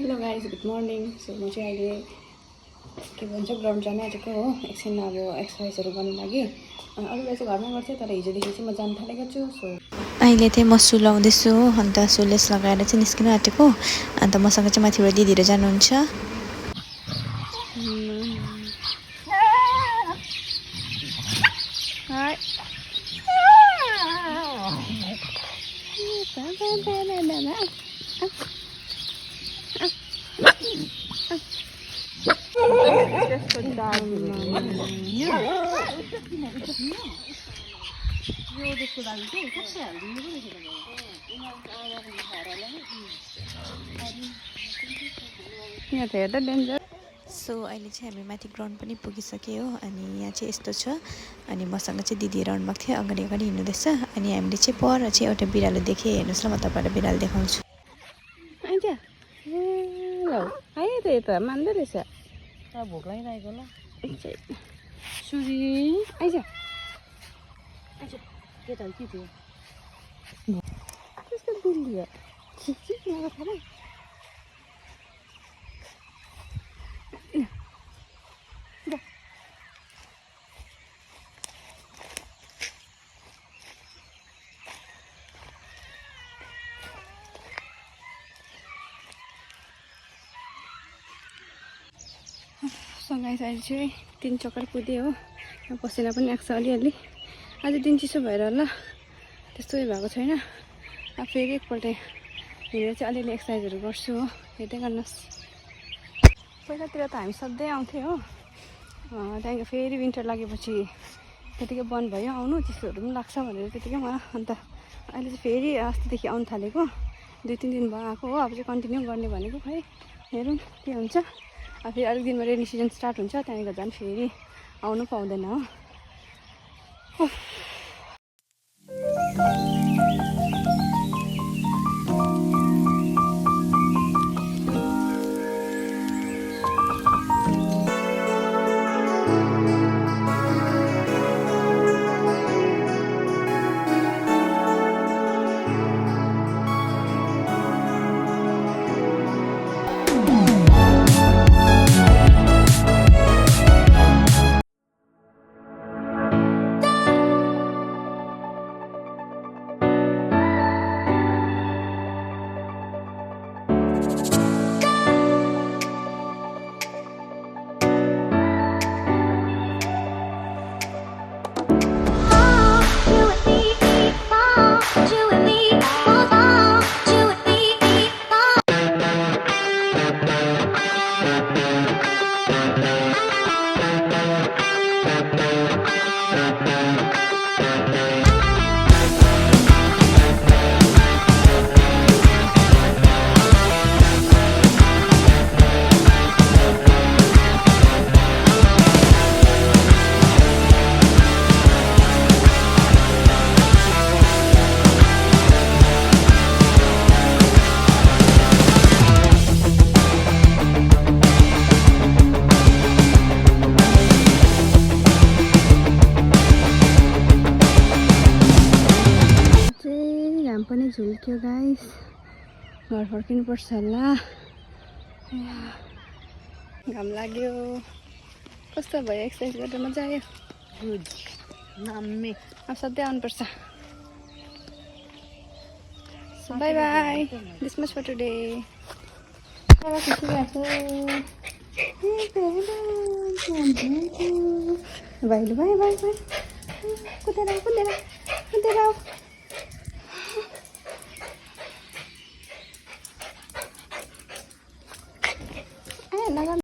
Hello guys good morning. So म चाहिँ अहिले के भन्छ ग्राउन्ड जान आँटेको हो। एकछिन अब एक्सर्साइजहरू गर्नु लागि। अरूलाई चाहिँ घरमा गर्थेँ तर हिजोदेखि चाहिँ म जान थालेको छु। सो अहिले चाहिँ म सु लाउँदैछु हो, अन्त सुलेस लगाएर चाहिँ निस्किन आँटेको। अन्त मसँग चाहिँ माथिबाट दिदीहरू जानुहुन्छ। यहाँ त हेर्दा डेन्जर। सो अहिले चाहिँ हामी माथि ग्राउन्ड पनि पुगिसक्यो हो। अनि यहाँ चाहिँ यस्तो छ। अनि मसँग चाहिँ दिदीहरू आउनुभएको थियो, अगाडि अगाडि हिँड्नुहुँदैछ। अनि हामीले चाहिँ पर चाहिँ एउटा बिरालो देखेँ। हेर्नुहोस् न, म तपाईँलाई बिरालो देखाउँछु। आइज ल आयो त यता मान्दो रहेछ। भोक लागिरहेको ल सुजी आइज के त के थियो कस्तो बिल्ली हो। मलाई थाहा भयो। गाइस अहिले चाहिँ 3 चक्कर कुदेँ हो। पसिना पनि आएको छ अलिअलि। आज दिन चिसो भएर होला त्यस्तो उयो भएको छैन। अब फेरि एकपल्ट हिँडेर चाहिँ अलिअलि एक्सर्साइजहरू गर्छु हो। हेर्दै गर्नुहोस्। पहिलातिर त हामी सधैँ आउँथ्यौँ हो। त्यहाँदेखि फेरि विन्टर लागेपछि त्यतिकै बन्द भयो आउनु। चिसोहरू पनि लाग्छ भनेर त्यतिकै मलाई। अन्त अहिले चाहिँ फेरि अस्तिदेखि आउनु थालेको। 2-3 दिन भयो आएको हो। अब चाहिँ कन्टिन्यू गर्ने भनेको। खै हेरौँ के हुन्छ। अब फेरि अलिक दिनमा रेनी सिजन स्टार्ट हुन्छ। त्यहाँदेखि झन् फेरि आउनु पाउँदैन हो। पनि झुल्क्यो गाइस। घर फर्किनुपर्छ होला। घाम लाग्यो। कस्तो भयो एक्सर्साइज गर्दा मजा आयो। गुड नाम्मे अब सधैँ आउनुपर्छ। Bye bye. This much for today. Bye bye bye bye. कुदेर कुदेर